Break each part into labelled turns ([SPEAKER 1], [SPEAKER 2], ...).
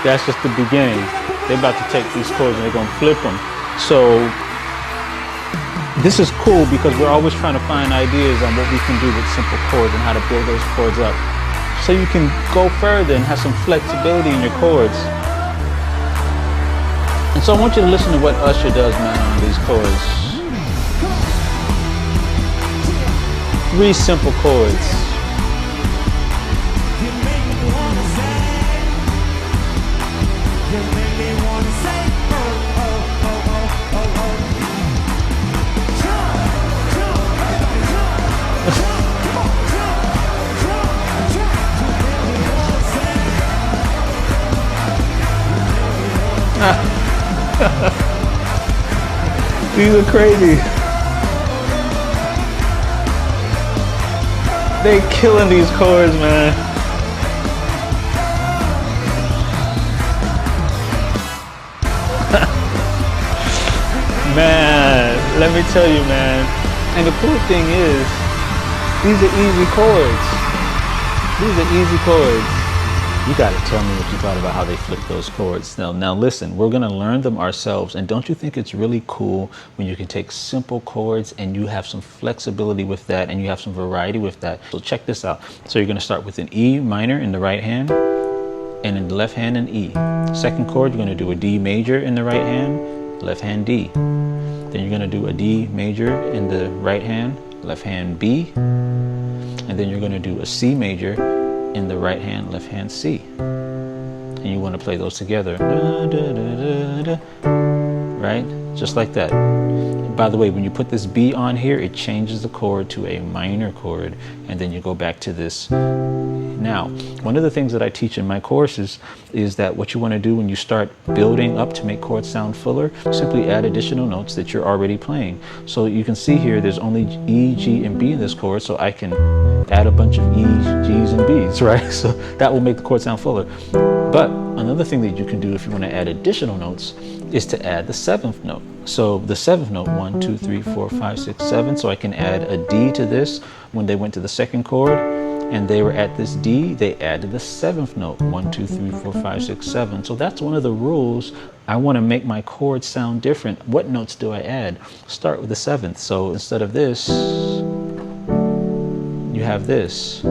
[SPEAKER 1] That's just the beginning. They're about to take these chords and they're gonna flip them. So this is cool because we're always trying to find ideas on what we can do with simple chords and how to build those chords up. So you can go further and have some flexibility in your chords. And so I want you to listen to what Usher does, man, on these chords. 3 simple chords. These are crazy. They killing these chords, man. Man, let me tell you, man. And the cool thing is, these are easy chords. These are easy chords. You gotta tell me what you thought about how they flip those chords. Now listen, we're gonna learn them ourselves, and don't you think it's really cool when you can take simple chords and you have some flexibility with that and you have some variety with that? So check this out. So you're gonna start with an E minor in the right hand, and in the left hand an E. Second chord, you're gonna do a D major in the right hand, left hand D. Then you're gonna do a D major in the right hand, left hand B. And then you're gonna do a C major in the right hand, left hand C. And you want to play those together. Da, da, da, da, da. Right? Just like that. By the way, when you put this B on here, it changes the chord to a minor chord, and then you go back to this. Now, one of the things that I teach in my courses is that what you want to do when you start building up to make chords sound fuller, simply add additional notes that you're already playing. So you can see here, there's only E, G, and B in this chord, so I can add a bunch of E's, G's, and B's, right? So that will make the chord sound fuller. But another thing that you can do if you want to add additional notes is to add the 7th note. So the 7th note, 1, 2, 3, 4, 5, 6, 7. So I can add a D to this. When they went to the second chord and they were at this D, they added the 7th note, 1, 2, 3, 4, 5, 6, 7. So that's one of the rules. I want to make my chords sound different. What notes do I add? Start with the 7th. So instead of this, you have this.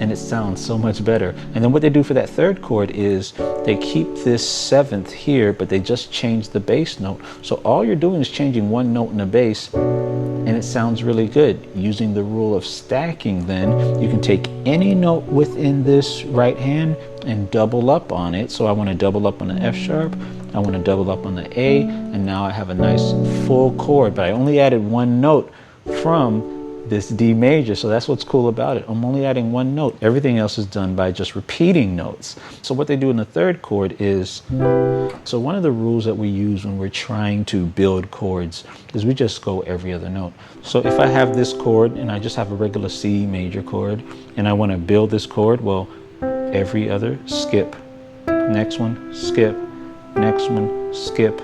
[SPEAKER 1] And it sounds so much better. And then what they do for that 3rd chord is they keep this 7th here, but they just change the bass note. So all you're doing is changing one note in the bass, and it sounds really good. Using the rule of stacking, then you can take any note within this right hand and double up on it. So I want to double up on the F sharp, I want to double up on the A, and now I have a nice full chord, but I only added one note from this D major. So that's what's cool about it. I'm only adding one note. Everything else is done by just repeating notes. So what they do in the 3rd chord is, so one of the rules that we use when we're trying to build chords is we just go every other note. So if I have this chord and I just have a regular C major chord and I want to build this chord, well, every other, skip, next one, skip, next one, skip,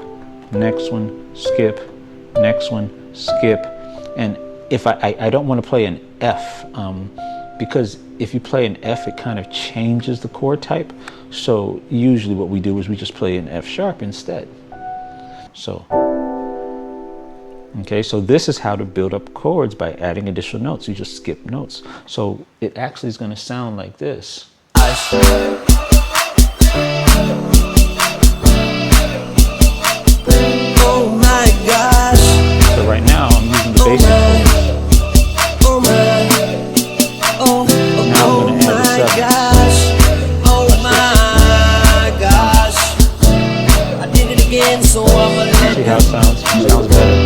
[SPEAKER 1] next one, skip, next one, skip. And if I don't want to play an F, because if you play an F, it kind of changes the chord type. So usually what we do is we just play an F sharp instead. So, okay, so this is how to build up chords by adding additional notes. You just skip notes. So it actually is going to sound like this. Oh my gosh. So right now I'm using the basic chords. So see how it sounds? It sounds better.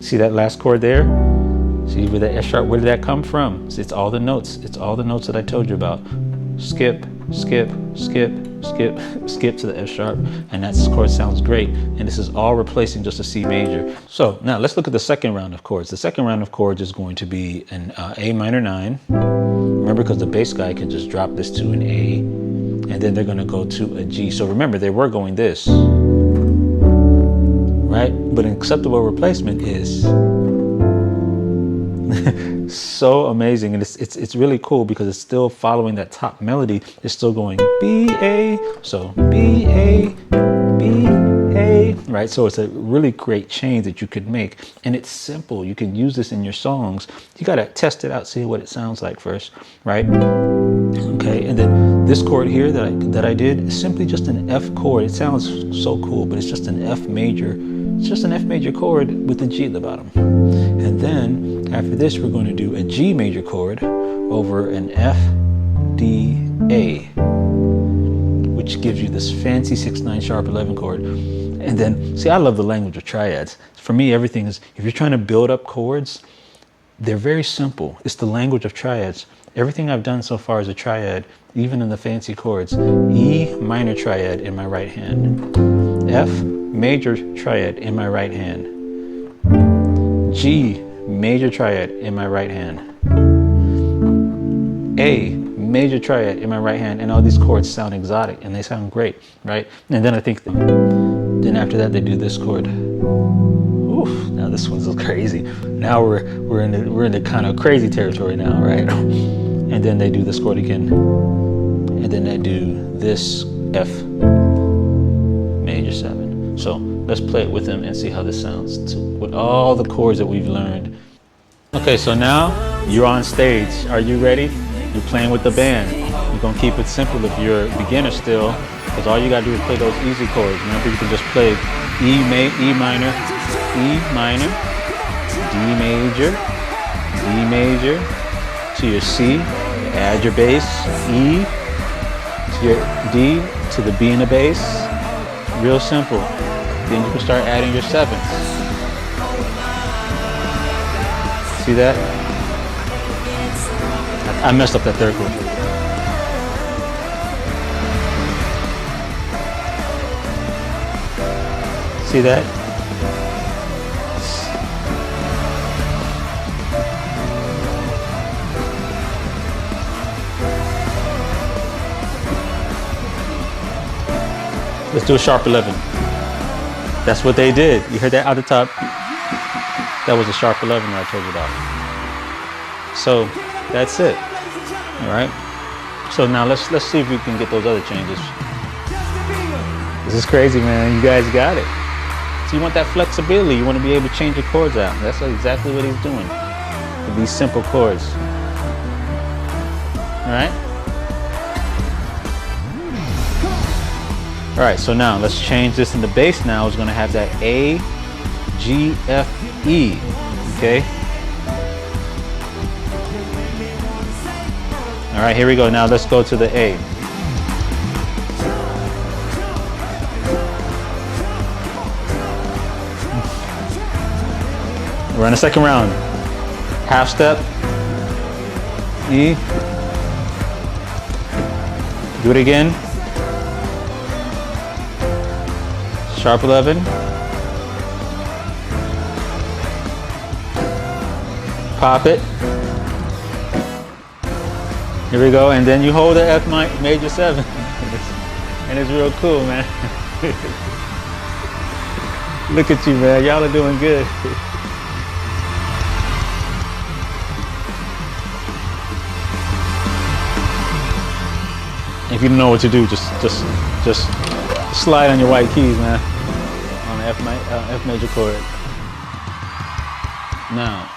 [SPEAKER 1] See that last chord there? See where that F sharp, where did that come from? It's all the notes. It's all the notes that I told you about. Skip, skip, skip, skip, skip to the F sharp, and that chord sounds great. And this is all replacing just a C major. So now let's look at the second round of chords. The second round of chords is going to be an A minor 9. Remember, because the bass guy can just drop this to an A, and then they're going to go to a G. So remember, they were going this, right? But an acceptable replacement is So amazing, and it's really cool because it's still following that top melody. It's still going B A, so B A B A, right? So it's a really great change that you could make, and it's simple. You can use this in your songs. You gotta test it out, see what it sounds like first, right? Okay, and then this chord here that I did is simply just an F chord. It sounds so cool, but it's just an F major. It's just an F major chord with a G at the bottom. And then after this, we're going to do a G major chord over an F, D, A, which gives you this fancy 6/9 sharp 11 chord. And then, see, I love the language of triads. For me, everything is, if you're trying to build up chords, they're very simple. It's the language of triads. Everything I've done so far is a triad, even in the fancy chords. E minor triad in my right hand. F major triad in my right hand. G major triad in my right hand. A major triad in my right hand. And all these chords sound exotic and they sound great, right? And then I think, then after that they do this chord. Oof, now this one's crazy. Now we're in the kind of crazy territory now, right? And then they do this chord again. And then they do this F major 7. So let's play it with them and see how this sounds with all the chords that we've learned. Okay, so now you're on stage. Are you ready? You're playing with the band. You're gonna keep it simple if you're a beginner still, because all you gotta do is play those easy chords. Remember, you can just play E minor, D major, to your C, add your bass, E, to your D, to the B in the bass. Real simple. Then you can start adding your 7ths. See that? I messed up that third chord. See that? Let's do a sharp 11. That's what they did. You heard that out the top? That was a sharp 11 that I told you about. So that's it. All right. So now let's see if we can get those other changes. This is crazy, man. You guys got it. So you want that flexibility. You want to be able to change your chords out. That's exactly what he's doing with these simple chords. All right. All right, so now let's change this in the bass. Now it's going to have that A, G, F, E, okay? All right, here we go. Now let's go to the A. We're on the second round. Half step, E. Do it again. Sharp 11. Pop it. Here we go, and then you hold the F major 7. And it's real cool, man. Look at you, man. Y'all are doing good. If you don't know what to do, just slide on your white keys, man, on the F major chord. Now,